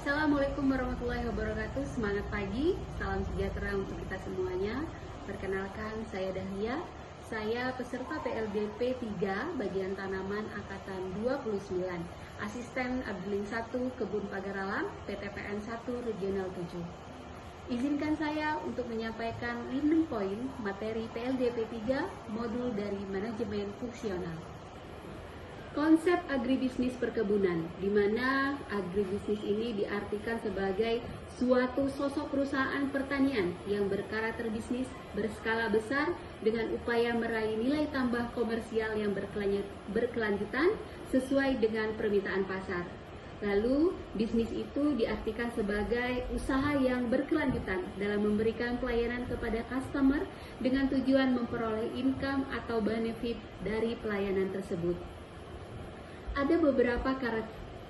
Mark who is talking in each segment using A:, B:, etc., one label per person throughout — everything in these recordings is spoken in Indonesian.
A: Assalamualaikum warahmatullahi wabarakatuh. Semangat pagi, salam sejahtera untuk kita semuanya. Perkenalkan, saya Dahlia. Saya peserta PLDP 3 bagian tanaman angkatan 29, asisten Abdeling 1 Kebun Pagar Alam, PTPN 1 Regional 7. Izinkan saya untuk menyampaikan learning point materi PLDP 3 modul dari manajemen fungsional. Konsep agribisnis perkebunan, di mana agribisnis ini diartikan sebagai suatu sosok perusahaan pertanian yang berkarakter bisnis berskala besar dengan upaya meraih nilai tambah komersial yang berkelanjutan sesuai dengan permintaan pasar. Lalu, bisnis itu diartikan sebagai usaha yang berkelanjutan dalam memberikan pelayanan kepada customer dengan tujuan memperoleh income atau benefit dari pelayanan tersebut. Ada beberapa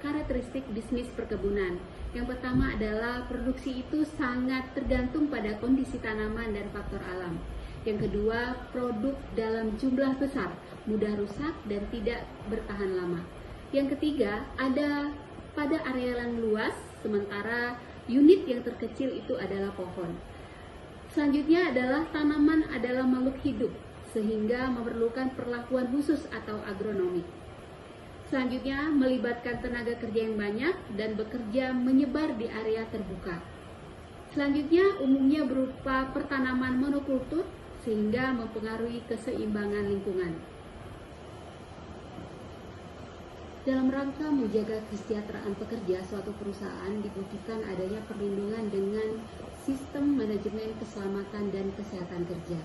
A: karakteristik bisnis perkebunan. Yang pertama adalah produksi itu sangat tergantung pada kondisi tanaman dan faktor alam. Yang kedua, produk dalam jumlah besar, mudah rusak dan tidak bertahan lama. Yang ketiga, ada pada area yang luas, sementara unit yang terkecil itu adalah pohon. Selanjutnya adalah tanaman adalah makhluk hidup, sehingga memerlukan perlakuan khusus atau agronomi. Selanjutnya, melibatkan tenaga kerja yang banyak dan bekerja menyebar di area terbuka. Selanjutnya, umumnya berupa pertanaman monokultur sehingga mempengaruhi keseimbangan lingkungan. Dalam rangka menjaga kesejahteraan pekerja, suatu perusahaan dibutuhkan adanya perlindungan dengan sistem manajemen keselamatan dan kesehatan kerja,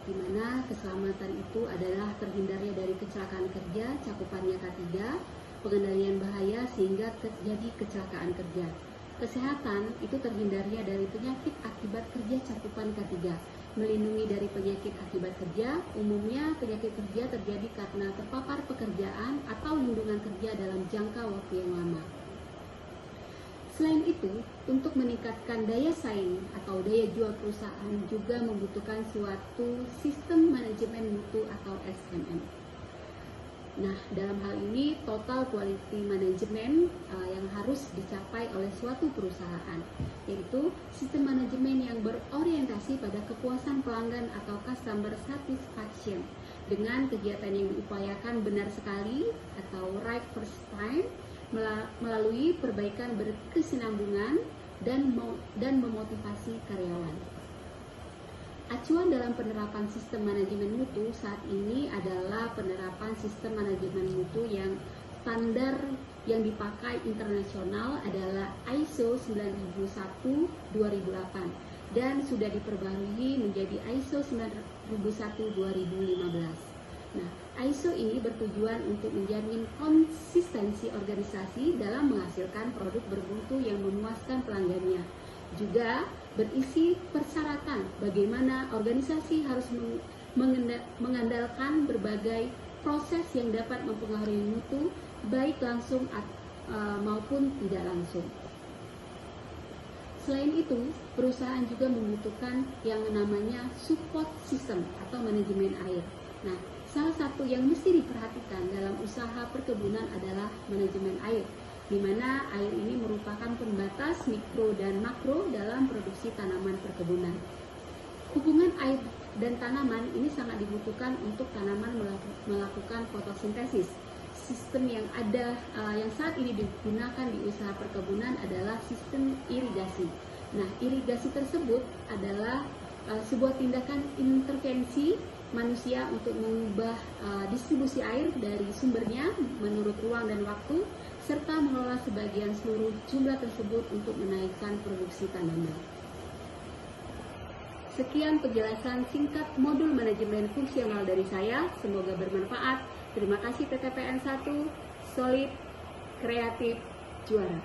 A: di mana keselamatan itu adalah terhindarnya dari kecelakaan kerja, cakupannya K3, pengendalian bahaya sehingga terjadi kecelakaan kerja. Kesehatan itu terhindarnya dari penyakit akibat kerja, cakupan K3, melindungi dari penyakit akibat kerja. Umumnya penyakit kerja terjadi karena terpapar pekerjaan atau lingkungan kerja dalam jangka waktu yang lama. Selain itu, untuk meningkatkan daya saing atau daya jual perusahaan juga membutuhkan suatu sistem manajemen mutu atau SMM. Nah, dalam hal ini total quality management yang harus dicapai oleh suatu perusahaan, yaitu sistem manajemen yang berorientasi pada kepuasan pelanggan atau customer satisfaction dengan kegiatan yang diupayakan benar sekali atau right first time, melalui perbaikan berkesinambungan dan memotivasi karyawan. Acuan dalam penerapan sistem manajemen mutu saat ini adalah penerapan sistem manajemen mutu yang standar yang dipakai internasional adalah ISO 9001-2008 dan sudah diperbarui menjadi ISO 9001-2015. Nah, ISO ini bertujuan untuk menjamin konsistensi organisasi dalam menghasilkan produk bermutu yang memuaskan pelanggannya. Juga berisi persyaratan bagaimana organisasi harus mengandalkan berbagai proses yang dapat mempengaruhi mutu, baik langsung maupun tidak langsung. Selain itu, perusahaan juga membutuhkan yang namanya support system atau manajemen air. Nah, salah satu yang mesti diperhatikan dalam usaha perkebunan adalah manajemen air, di mana air ini merupakan pembatas mikro dan makro dalam produksi tanaman perkebunan. Hubungan air dan tanaman ini sangat dibutuhkan untuk tanaman melakukan fotosintesis. Sistem yang yang saat ini digunakan di usaha perkebunan adalah sistem irigasi. Nah, irigasi tersebut adalah sebuah tindakan intervensi manusia untuk mengubah distribusi air dari sumbernya menurut ruang dan waktu, serta mengelola sebagian seluruh jumlah tersebut untuk menaikkan produksi tanaman. Sekian penjelasan singkat modul manajemen fungsional dari saya, semoga bermanfaat. Terima kasih PTPN 1, solid, kreatif, juara.